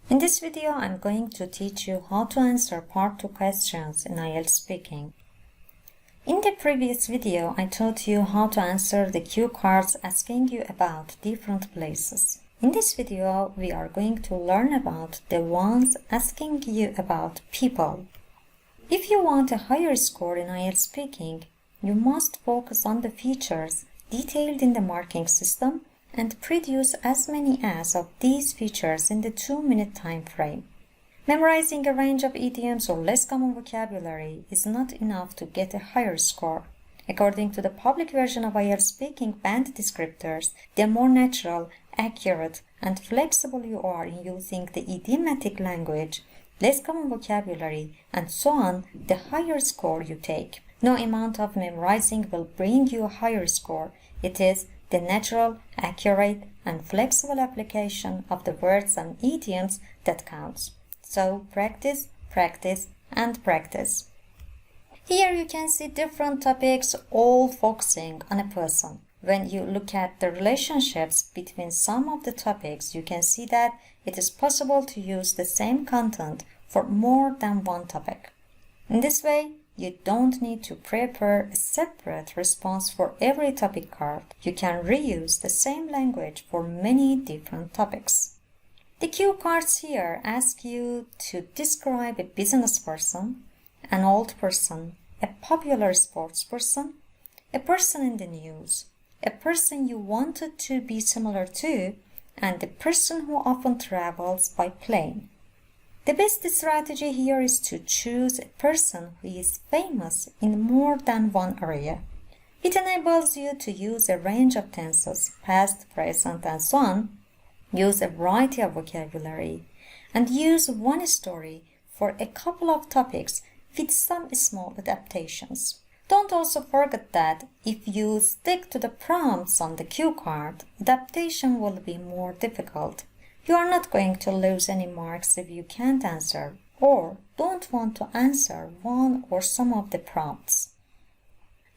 In this video, I'm going to teach you how to answer Part 2 questions in IELTS Speaking. In the previous video, I taught you how to answer the cue cards asking you about different places. In this video, we are going to learn about the ones asking you about people. If you want a higher score in IELTS Speaking, you must focus on the features detailed in the marking system and produce as many as of these features in the 2-minute time frame. Memorizing a range of idioms or less common vocabulary is not enough to get a higher score. According to the public version of IELTS Speaking band descriptors, the more natural, accurate, and flexible you are in using the idiomatic language, less common vocabulary, and so on, the higher score you take. No amount of memorizing will bring you a higher score. It is the natural, accurate, and flexible application of the words and idioms that counts. So practice, practice, and practice. Here you can see different topics all focusing on a person. When you look at the relationships between some of the topics, you can see that it is possible to use the same content for more than one topic. In this way, you don't need to prepare a separate response for every topic card. You can reuse the same language for many different topics. The cue cards here ask you to describe a business person, an old person, a popular sports person, a person in the news, a person you wanted to be similar to, and a person who often travels by plane. The best strategy here is to choose a person who is famous in more than one area. It enables you to use a range of tenses, past, present, and so on, use a variety of vocabulary, and use one story for a couple of topics with some small adaptations. Don't also forget that if you stick to the prompts on the cue card, adaptation will be more difficult. You are not going to lose any marks if you can't answer or don't want to answer one or some of the prompts.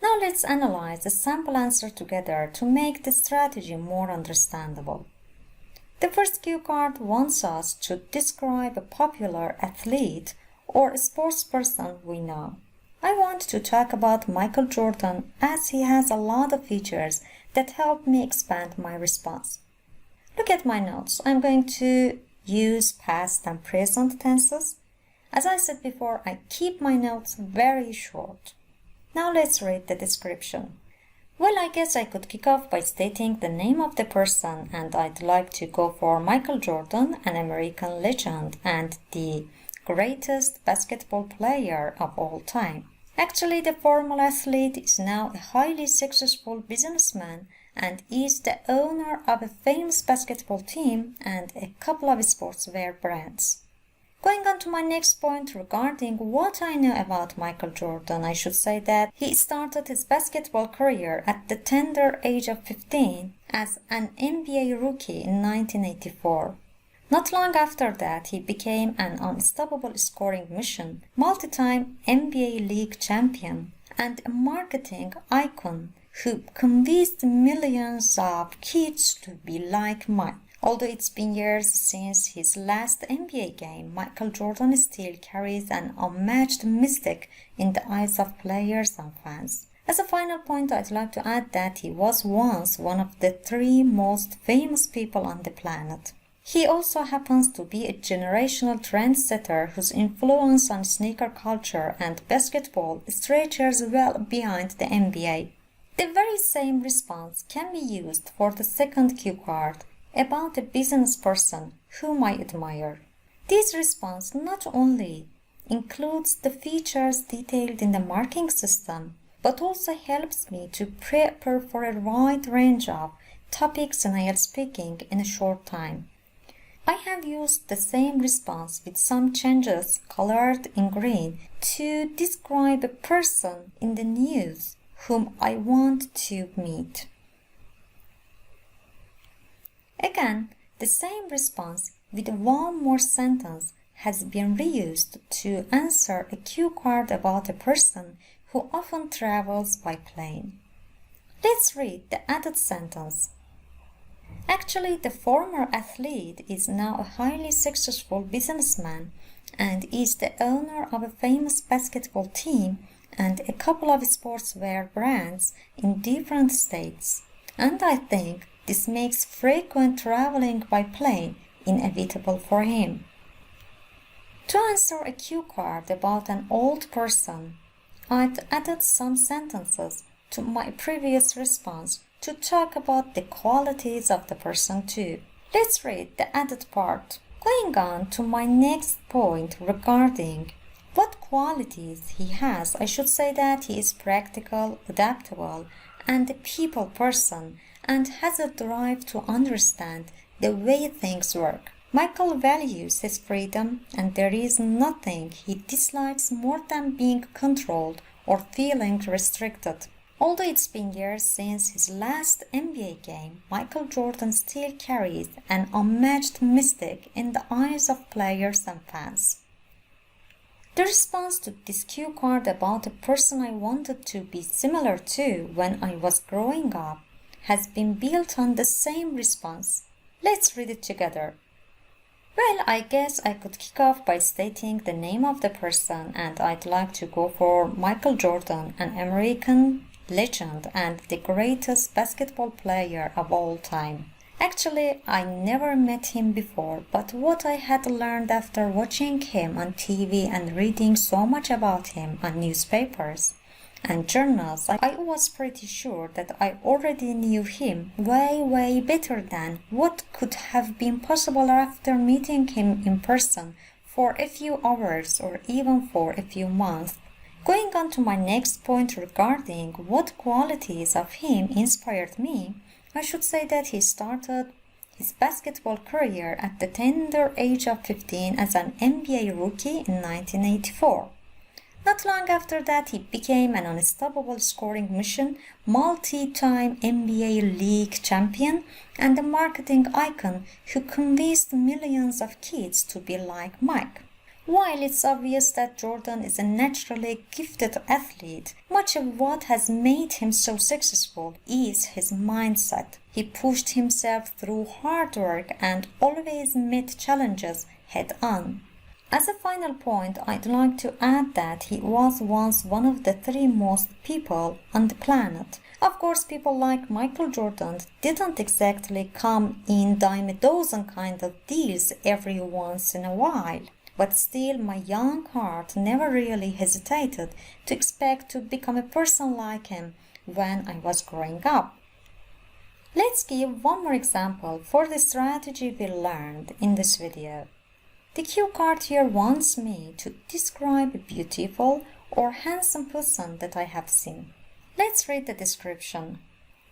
Now let's analyze the sample answer together to make the strategy more understandable. The first cue card wants us to describe a popular athlete or a sports person we know. I want to talk about Michael Jordan as he has a lot of features that help me expand my response. Look at my notes. I'm going to use past and present tenses. As I said before, I keep my notes very short. Now let's read the description. Well, I guess I could kick off by stating the name of the person, and I'd like to go for Michael Jordan, an American legend and the greatest basketball player of all time. Actually, the former athlete is now a highly successful businessman and is the owner of a famous basketball team and a couple of sportswear brands. Going on to my next point regarding what I know about Michael Jordan, I should say that he started his basketball career at the tender age of 15 as an NBA rookie in 1984. Not long after that, he became an unstoppable scoring machine, multi-time NBA league champion, and a marketing icon who convinced millions of kids to be like Mike. Although it's been years since his last NBA game, Michael Jordan still carries an unmatched mystic in the eyes of players and fans. As a final point, I'd like to add that he was once one of the 3 most famous people on the planet. He also happens to be a generational trendsetter whose influence on sneaker culture and basketball stretches well beyond the NBA. The very same response can be used for the second cue card about a business person whom I admire. This response not only includes the features detailed in the marking system, but also helps me to prepare for a wide range of topics in IELTS Speaking in a short time. I have used the same response with some changes colored in green to describe a person in the news whom I want to meet. Again, the same response with one more sentence has been reused to answer a cue card about a person who often travels by plane. Let's read the added sentence. Actually, the former athlete is now a highly successful businessman and is the owner of a famous basketball team and a couple of sportswear brands in different states. And I think this makes frequent traveling by plane inevitable for him. To answer a cue card about an old person, I'd added some sentences to my previous response to talk about the qualities of the person too. Let's read the added part. Going on to my next point regarding what qualities he has, I should say that he is practical, adaptable, and a people person and has a drive to understand the way things work. Michael values his freedom and there is nothing he dislikes more than being controlled or feeling restricted. Although it's been years since his last NBA game, Michael Jordan still carries an unmatched mystique in the eyes of players and fans. The response to this cue card about a person I wanted to be similar to when I was growing up has been built on the same response. Let's read it together. Well, I guess I could kick off by stating the name of the person, and I'd like to go for Michael Jordan, an American legend and the greatest basketball player of all time. Actually, I never met him before, but what I had learned after watching him on TV and reading so much about him on newspapers and journals, I was pretty sure that I already knew him way better than what could have been possible after meeting him in person for a few hours or even for a few months. Going on to my next point regarding what qualities of him inspired me, I should say that he started his basketball career at the tender age of 15 as an NBA rookie in 1984. Not long after that, he became an unstoppable scoring machine, multi-time NBA league champion, and a marketing icon who convinced millions of kids to be like Mike. While it's obvious that Jordan is a naturally gifted athlete, much of what has made him so successful is his mindset. He pushed himself through hard work and always met challenges head on. As a final point, I'd like to add that he was once one of the 3 most people on the planet. Of course, people like Michael Jordan didn't exactly come in dime a dozen kind of deals every once in a while. But still, my young heart never really hesitated to expect to become a person like him when I was growing up. Let's give one more example for the strategy we learned in this video. The cue card here wants me to describe a beautiful or handsome person that I have seen. Let's read the description.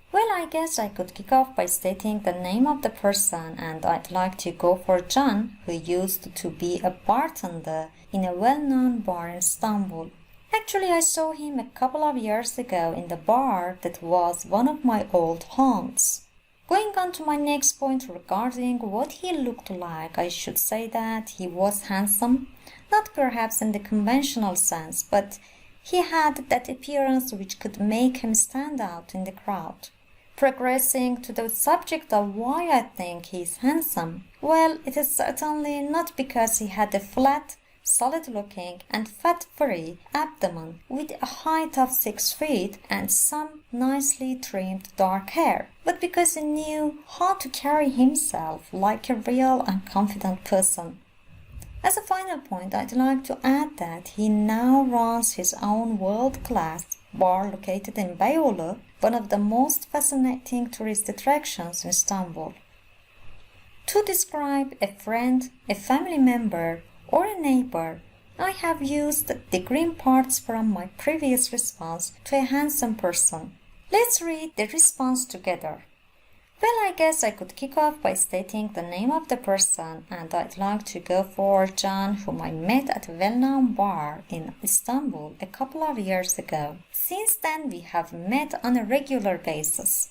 Well, I guess I could kick off by stating the name of the person, and I'd like to go for John, who used to be a bartender in a well-known bar in Istanbul. Actually, I saw him a couple of years ago in the bar that was one of my old haunts. Going on to my next point regarding what he looked like, I should say that he was handsome, not perhaps in the conventional sense, but he had that appearance which could make him stand out in the crowd. Progressing to the subject of why I think he is handsome, well, it is certainly not because he had a flat, solid-looking and fat-free abdomen with a height of 6 feet and some nicely trimmed dark hair, but because he knew how to carry himself like a real and confident person. As a final point, I'd like to add that he now runs his own world-class bar located in Beyoğlu, one of the most fascinating tourist attractions in Istanbul. To describe a friend, a family member, or a neighbor, I have used the green parts from my previous response to a handsome person. Let's read the response together. Well, I guess I could kick off by stating the name of the person, and I'd like to go for John, whom I met at a well-known bar in Istanbul a couple of years ago. Since then, we have met on a regular basis.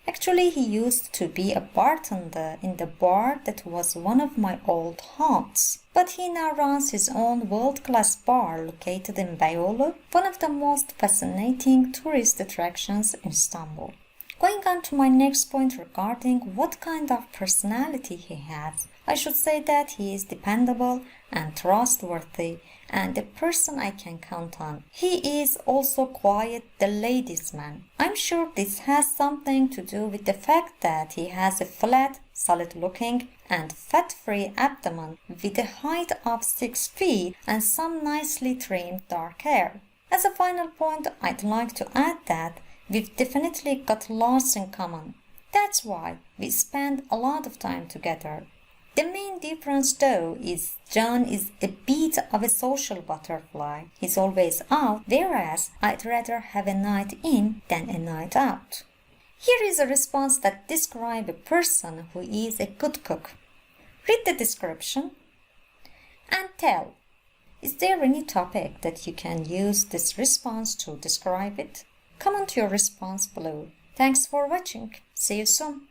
Actually, he used to be a bartender in the bar that was one of my old haunts. But he now runs his own world-class bar located in Beyoğlu, one of the most fascinating tourist attractions in Istanbul. Going on to my next point regarding what kind of personality he has, I should say that he is dependable and trustworthy and a person I can count on. He is also quite the ladies' man. I'm sure this has something to do with the fact that he has a flat, solid-looking and fat-free abdomen with a height of 6 feet and some nicely trimmed dark hair. As a final point, I'd like to add that we've definitely got lots in common. That's why we spend a lot of time together. The main difference though is John is a bit of a social butterfly. He's always out, whereas I'd rather have a night in than a night out. Here is a response that describes a person who is a good cook. Read the description and tell, is there any topic that you can use this response to describe it? Comment your response below. Thanks for watching. See you soon.